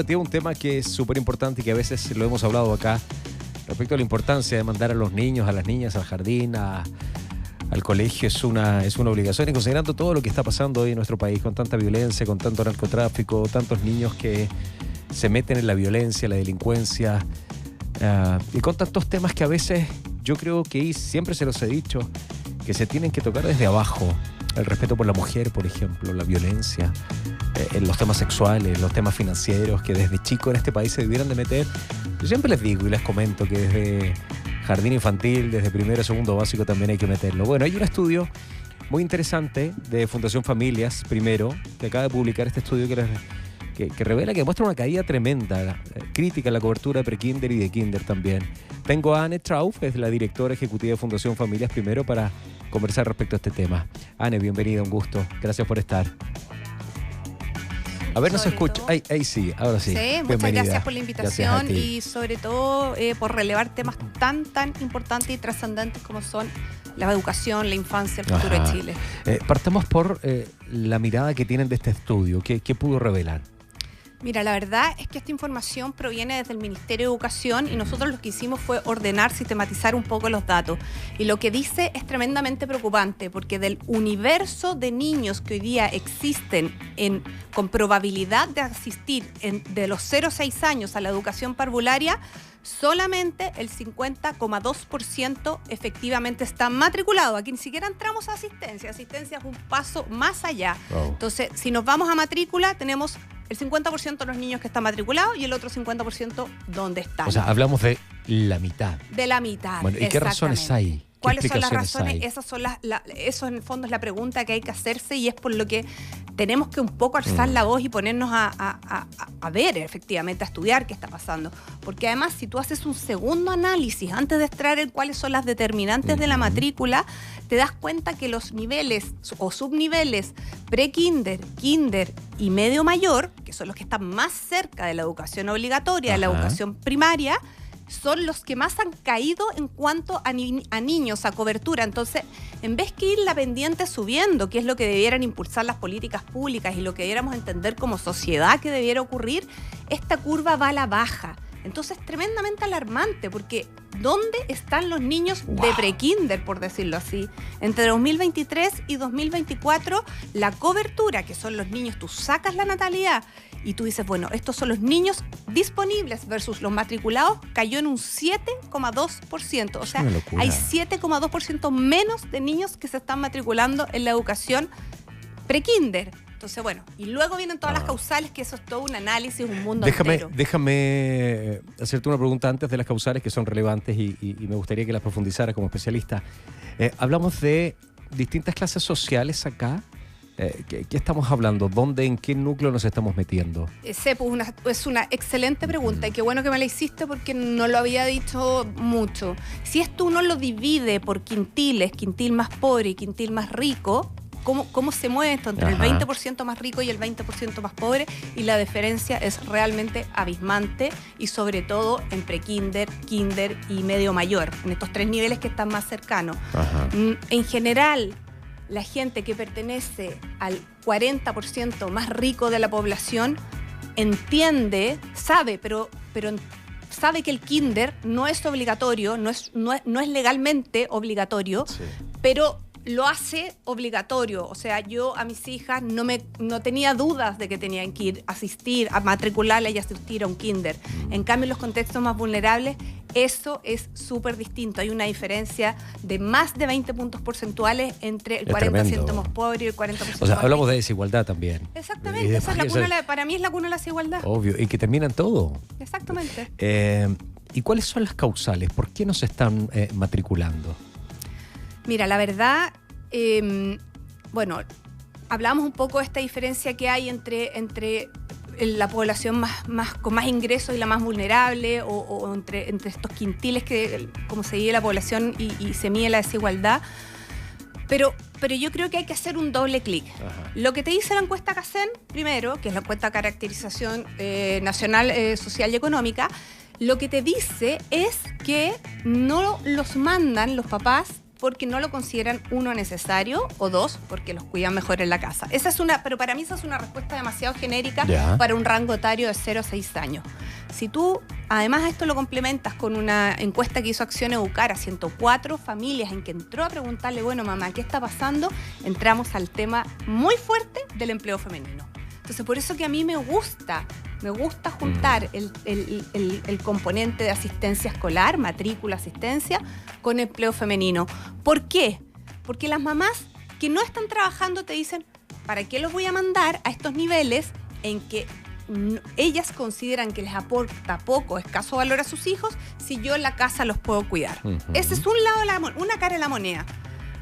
Tiene un tema que es súper importante y que a veces lo hemos hablado acá respecto a la importancia de mandar a los niños, a las niñas al jardín, al colegio. Es una obligación, y considerando todo lo que está pasando hoy en nuestro país con tanta violencia, con tanto narcotráfico, tantos niños que se meten en la violencia, la delincuencia, y con tantos temas que a veces yo creo que siempre se los he dicho, que se tienen que tocar desde abajo. El respeto por la mujer, por ejemplo, la violencia, los temas sexuales, los temas financieros, que desde chico en este país se debieran de meter. Yo siempre les digo y les comento que desde jardín infantil, desde primero a segundo básico también hay que meterlo. Bueno, hay un estudio muy interesante de Fundación Familias, primero, que acaba de publicar este estudio que revela, que muestra una caída tremenda, crítica a la cobertura de prekinder y de kinder también. Tengo a Anne Trauff, es la directora ejecutiva de Fundación Familias, primero para conversar respecto a este tema. Anne, bienvenida, un gusto. Gracias por estar. A ver, ¿nos escucha? Ahí sí, ahora sí. Sí, muchas gracias por la invitación y sobre todo por relevar temas tan importantes y trascendentes como son la educación, la infancia, el futuro de Chile. Partamos por la mirada que tienen de este estudio. ¿Qué pudo revelar? Mira, la verdad es que esta información proviene desde el Ministerio de Educación y nosotros lo que hicimos fue ordenar, sistematizar un poco los datos. Y lo que dice es tremendamente preocupante, porque del universo de niños que hoy día existen con probabilidad de asistir de los 0 a 6 años a la educación parvularia, solamente el 50,2% efectivamente está matriculado. Aquí ni siquiera entramos a asistencia. Asistencia es un paso más allá. Wow. Entonces, si nos vamos a matrícula, tenemos el 50% de los niños que están matriculados y el otro 50% ¿dónde están? O sea, hablamos de la mitad. De la mitad. Bueno, ¿y qué razones hay? ¿Cuáles son las razones? Eso en el fondo es la pregunta que hay que hacerse y es por lo que tenemos que un poco alzar la voz y ponernos a ver, efectivamente, a estudiar qué está pasando. Porque además, si tú haces un segundo análisis antes de extraer cuáles son las determinantes de la matrícula, te das cuenta que los niveles o subniveles pre-kinder, kinder y medio mayor, que son los que están más cerca de la educación obligatoria, de la educación primaria, son los que más han caído en cuanto a niños, a cobertura. Entonces, en vez que ir la pendiente subiendo, que es lo que debieran impulsar las políticas públicas y lo que debiéramos entender como sociedad que debiera ocurrir, esta curva va a la baja. Entonces, tremendamente alarmante, porque ¿dónde están los niños de prekinder, por decirlo así? Entre 2023 y 2024, la cobertura, que son los niños, tú sacas la natalidad y tú dices, bueno, estos son los niños disponibles versus los matriculados, cayó en un 7,2%. O sea, hay 7,2% menos de niños que se están matriculando en la educación prekinder. Entonces, bueno, y luego vienen todas las causales, que eso es todo un análisis, un mundo entero. Déjame hacerte una pregunta antes de las causales, que son relevantes y me gustaría que las profundizara como especialista. Hablamos de distintas clases sociales acá. ¿Qué estamos hablando? ¿Dónde, en qué núcleo nos estamos metiendo? Sepu, es una excelente pregunta y qué bueno que me la hiciste porque no lo había dicho mucho. Si esto uno lo divide por quintiles, quintil más pobre y quintil más rico, ¿cómo se mueve esto entre el 20% más rico y el 20% más pobre? Y la diferencia es realmente abismante y sobre todo en prekinder, kinder y medio mayor, en estos 3 niveles que están más cercanos. En general, la gente que pertenece al 40% más rico de la población entiende, sabe, pero sabe que el kinder no es obligatorio, no es legalmente obligatorio, pero lo hace obligatorio. O sea, yo a mis hijas no tenía dudas de que tenían que asistir, a matricularla y asistir a un kinder. En cambio, en los contextos más vulnerables, eso es súper distinto. Hay una diferencia de más de 20 puntos porcentuales entre el 40% más pobre y el 40% más rico. O sea, hablamos de desigualdad también. Exactamente. Esa es para mí es la cuna de la desigualdad. Obvio, y que terminan todo. Exactamente. ¿Y cuáles son las causales? ¿Por qué nos están matriculando? Mira, la verdad, bueno, hablamos un poco de esta diferencia que hay entre la población con más ingresos y la más vulnerable, o entre estos quintiles que como se divide la población y se mide la desigualdad. Pero yo creo que hay que hacer un doble clic. Lo que te dice la encuesta CACEN, primero, que es la encuesta de caracterización nacional, social y económica, lo que te dice es que no los mandan los papás porque no lo consideran, uno, necesario, o dos, porque los cuidan mejor en la casa. Pero para mí esa es una respuesta demasiado genérica para un rango etario de 0 a 6 años. Si tú, además, esto lo complementas con una encuesta que hizo Acción Educar a 104 familias, en que entró a preguntarle, bueno, mamá, ¿qué está pasando? Entramos al tema muy fuerte del empleo femenino. Entonces, por eso que a mí me gusta juntar el componente de asistencia escolar, matrícula, asistencia, con empleo femenino. ¿Por qué? Porque las mamás que no están trabajando te dicen, ¿para qué los voy a mandar a estos niveles en que ellas consideran que les aporta poco, escaso valor a sus hijos, si yo en la casa los puedo cuidar? Ese es una cara de la moneda.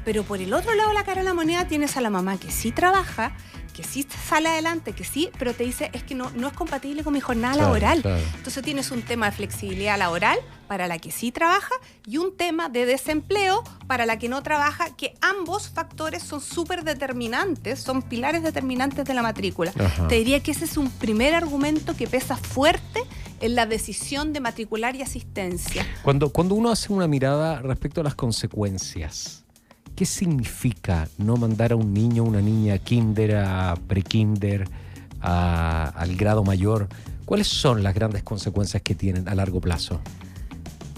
Pero por el otro lado de la cara de la moneda tienes a la mamá que sí trabaja, que sí sale adelante, que sí, pero te dice, es que no es compatible con mi jornada laboral. Claro. Entonces tienes un tema de flexibilidad laboral para la que sí trabaja y un tema de desempleo para la que no trabaja, que ambos factores son súper determinantes, son pilares determinantes de la matrícula. Ajá. Te diría que ese es un primer argumento que pesa fuerte en la decisión de matricular y asistencia. Cuando uno hace una mirada respecto a las consecuencias, ¿qué significa no mandar a un niño o una niña a kinder, a pre-kinder, al grado mayor? ¿Cuáles son las grandes consecuencias que tienen a largo plazo?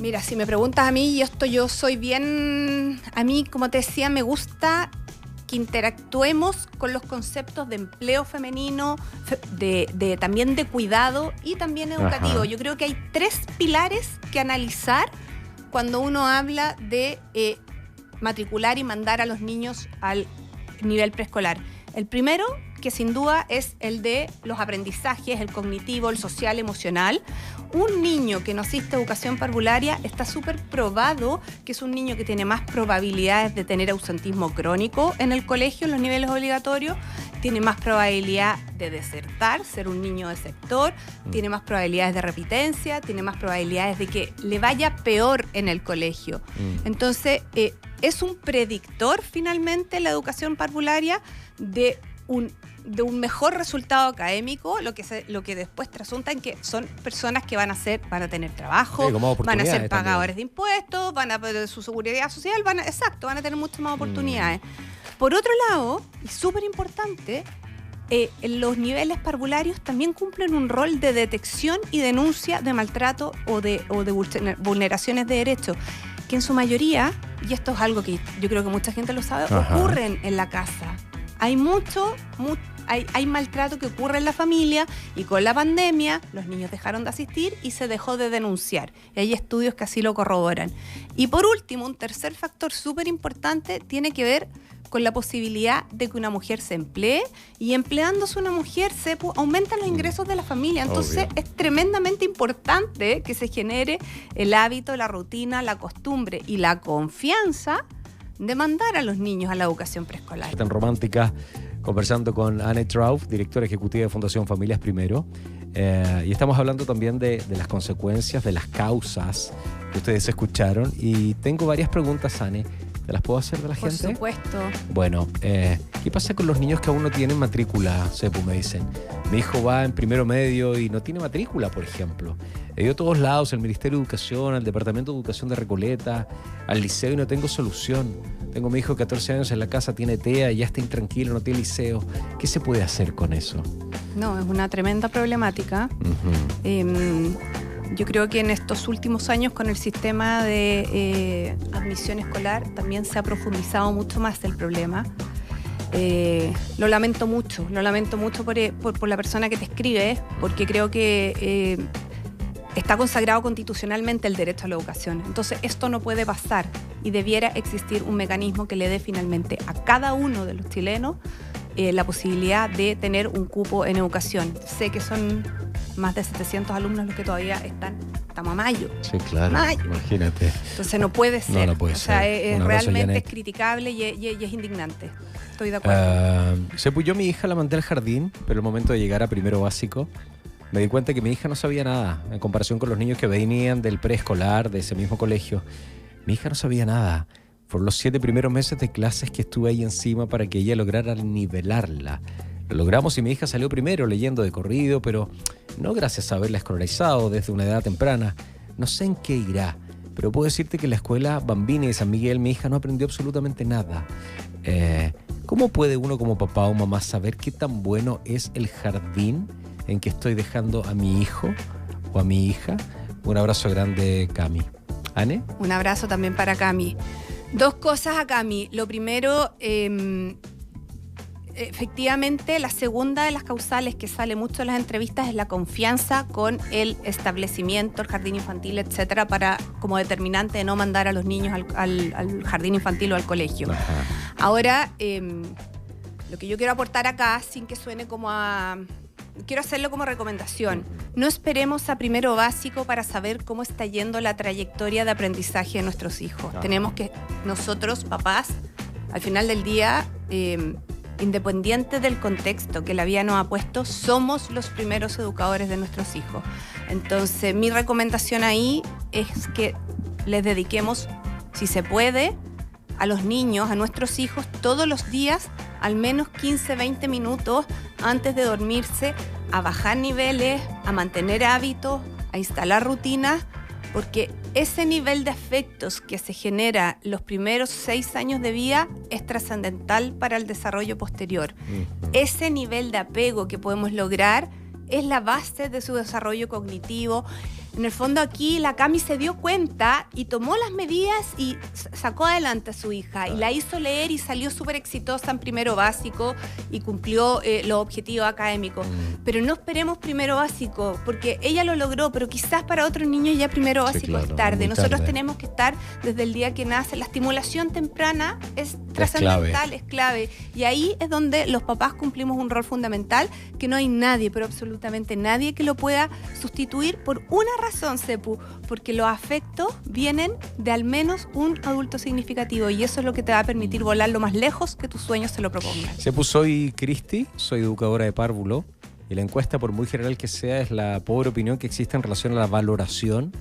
Mira, si me preguntas a mí, yo soy bien... A mí, como te decía, me gusta que interactuemos con los conceptos de empleo femenino, también de cuidado y también educativo. Ajá. Yo creo que hay 3 pilares que analizar cuando uno habla de... matricular y mandar a los niños al nivel preescolar. El primero, que sin duda es el de los aprendizajes, el cognitivo, el social, emocional. Un niño que no asiste a educación parvularia está súper probado que es un niño que tiene más probabilidades de tener ausentismo crónico en el colegio, en los niveles obligatorios, tiene más probabilidad de desertar, ser un niño desertor, tiene más probabilidades de repitencia, tiene más probabilidades de que le vaya peor en el colegio. Entonces, es un predictor finalmente la educación parvularia de un mejor resultado académico, lo que después trasunta en que son personas que van a tener trabajo, van a ser pagadores de impuestos, van a perder su seguridad social, van a tener muchas más oportunidades. Por otro lado, y súper importante, los niveles parvularios también cumplen un rol de detección y denuncia de maltrato o de vulneraciones de derechos, que en su mayoría, y esto es algo que yo creo que mucha gente lo sabe, ocurren en la casa. Hay hay maltrato que ocurre en la familia, y con la pandemia los niños dejaron de asistir y se dejó de denunciar. Y hay estudios que así lo corroboran. Y por último, un tercer factor súper importante tiene que ver con la posibilidad de que una mujer se emplee, y empleándose una mujer aumentan los ingresos de la familia. Entonces es tremendamente importante que se genere el hábito, la rutina, la costumbre y la confianza de mandar a los niños a la educación preescolar. Tan romántica, conversando con Anne Traub, directora ejecutiva de Fundación Familias Primero, y estamos hablando también de las consecuencias, de las causas que ustedes escucharon, y tengo varias preguntas, Anne. ¿Te las puedo hacer de la gente? Por supuesto. Bueno, ¿qué pasa con los niños que aún no tienen matrícula? Sepu, me dicen. Mi hijo va en primero medio y no tiene matrícula, por ejemplo. He ido a todos lados, al Ministerio de Educación, al Departamento de Educación de Recoleta, al liceo, y no tengo solución. Tengo a mi hijo de 14 años en la casa, tiene TEA y ya está intranquilo, no tiene liceo. ¿Qué se puede hacer con eso? No, es una tremenda problemática. Yo creo que en estos últimos años, con el sistema de admisión escolar, también se ha profundizado mucho más el problema. Lo lamento mucho por la persona que te escribe, porque creo que está consagrado constitucionalmente el derecho a la educación. Entonces, esto no puede pasar, y debiera existir un mecanismo que le dé finalmente a cada uno de los chilenos la posibilidad de tener un cupo en educación. Sé que son más de 700 alumnos los que todavía estamos a mayo. Sí, claro, imagínate. Entonces no puede ser. No puede ser. Realmente es criticable y es indignante. Estoy de acuerdo. Yo mi hija la mandé al jardín, pero el momento de llegar a primero básico, me di cuenta que mi hija no sabía nada, en comparación con los niños que venían del preescolar, de ese mismo colegio. Mi hija no sabía nada. Fueron los 7 primeros meses de clases que estuve ahí encima para que ella lograra nivelarla. Lo logramos y mi hija salió primero leyendo de corrido, pero no gracias a haberla escolarizado desde una edad temprana. No sé en qué irá, pero puedo decirte que en la escuela Bambini de San Miguel, mi hija no aprendió absolutamente nada. ¿Cómo puede uno como papá o mamá saber qué tan bueno es el jardín en que estoy dejando a mi hijo o a mi hija? Un abrazo grande, Cami. ¿Ane? Un abrazo también para Cami. Dos cosas a Cami. Lo primero, efectivamente, la segunda de las causales que sale mucho en las entrevistas es la confianza con el establecimiento, el jardín infantil, etcétera, para como determinante de no mandar a los niños al jardín infantil o al colegio. Ajá. Ahora, lo que yo quiero aportar acá, sin que suene como a... Quiero hacerlo como recomendación. No esperemos a primero básico para saber cómo está yendo la trayectoria de aprendizaje de nuestros hijos. Tenemos que, nosotros, papás, al final del día, independiente del contexto que la vida nos ha puesto, somos los primeros educadores de nuestros hijos. Entonces, mi recomendación ahí es que les dediquemos, si se puede, a los niños, a nuestros hijos, todos los días, al menos 15, 20 minutos antes de dormirse, a bajar niveles, a mantener hábitos, a instalar rutinas, porque ese nivel de afectos que se genera los primeros 6 años de vida es trascendental para el desarrollo posterior. Ese nivel de apego que podemos lograr es la base de su desarrollo cognitivo. En el fondo aquí la Cami se dio cuenta y tomó las medidas y sacó adelante a su hija y la hizo leer y salió súper exitosa en primero básico y cumplió los objetivos académicos. Pero no esperemos primero básico, porque ella lo logró, pero quizás para otros niños ya primero básico es tarde. Nosotros tenemos que estar desde el día que nace. La estimulación temprana es trascendental, es clave. Y ahí es donde los papás cumplimos un rol fundamental que no hay nadie, pero absolutamente nadie que lo pueda sustituir por una razón, Sepu, porque los afectos vienen de al menos un adulto significativo y eso es lo que te va a permitir volar lo más lejos que tus sueños se lo propongan. Sepu, soy Cristi, soy educadora de párvulo y la encuesta, por muy general que sea, es la pobre opinión que existe en relación a la valoración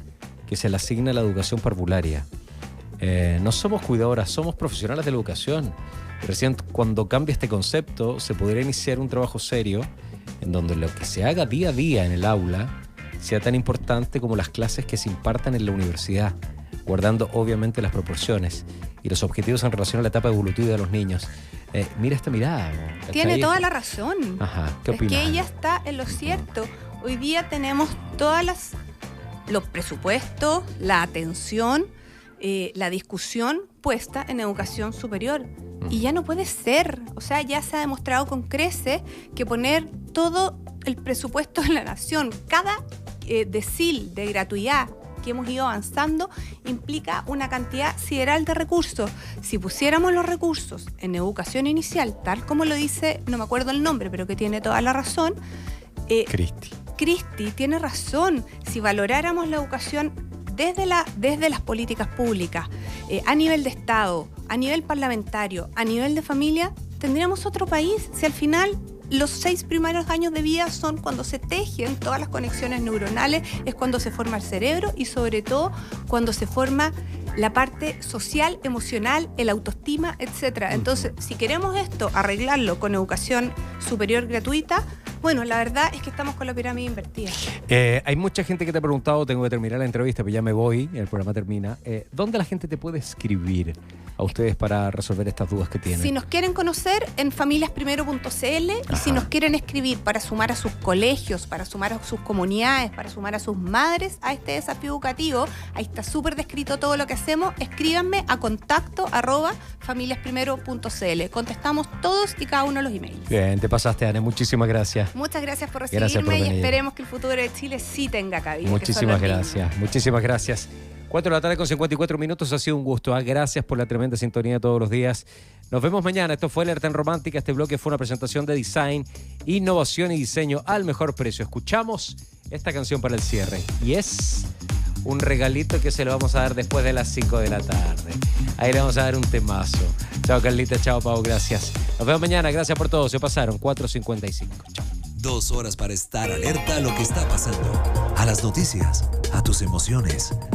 que se le asigna a la educación parvularia. No somos cuidadoras, somos profesionales de la educación. Recién cuando cambie este concepto se podría iniciar un trabajo serio en donde lo que se haga día a día en el aula sea tan importante como las clases que se impartan en la universidad, guardando obviamente las proporciones y los objetivos en relación a la etapa evolutiva de los niños. Mira esta mirada. ¿Cachai? Tiene toda la razón. Ajá, ¿qué opinas? Es que ella está en lo cierto. Hoy día tenemos los presupuestos, la atención, la discusión puesta en educación superior. Y ya no puede ser. O sea, ya se ha demostrado con creces que poner todo el presupuesto de la nación, cada decil de gratuidad que hemos ido avanzando, implica una cantidad sideral de recursos. Si pusiéramos los recursos en educación inicial, tal como lo dice, no me acuerdo el nombre, pero que tiene toda la razón, Cristi tiene razón. Si valoráramos la educación desde las políticas públicas, a nivel de Estado, a nivel parlamentario, a nivel de familia, tendríamos otro país. Si al final los 6 primeros años de vida son cuando se tejen todas las conexiones neuronales, es cuando se forma el cerebro y sobre todo cuando se forma la parte social, emocional, el autoestima, etcétera. Entonces, si queremos esto, arreglarlo con educación superior gratuita, bueno, la verdad es que estamos con la pirámide invertida. Hay mucha gente que te ha preguntado, tengo que terminar la entrevista, pero ya me voy, el programa termina. ¿Dónde la gente te puede escribir a ustedes para resolver estas dudas que tienen? Si nos quieren conocer, en familiasprimero.cl, y si nos quieren escribir para sumar a sus colegios, para sumar a sus comunidades, para sumar a sus madres a este desafío educativo, ahí está súper descrito todo lo que hacemos, escríbanme a contacto@familiasprimero.cl. Contestamos todos y cada uno de los emails. Bien, te pasaste, Ana, muchísimas gracias. Muchas gracias por recibirme y esperemos que el futuro de Chile sí tenga cabida. Muchísimas gracias, muchísimas gracias. 4 de la tarde con 54 minutos, ha sido un gusto. Gracias por la tremenda sintonía todos los días. Nos vemos mañana. Esto fue Alerta en Romántica. Este bloque fue una presentación de design, innovación y diseño al mejor precio. Escuchamos esta canción para el cierre y es un regalito que se lo vamos a dar después de las 5 de la tarde. Ahí le vamos a dar un temazo. Chao Carlita, chao Pau, gracias. Nos vemos mañana, gracias por todo. Se pasaron 4:55. Chao. 2 horas para estar alerta a lo que está pasando, a las noticias, a tus emociones.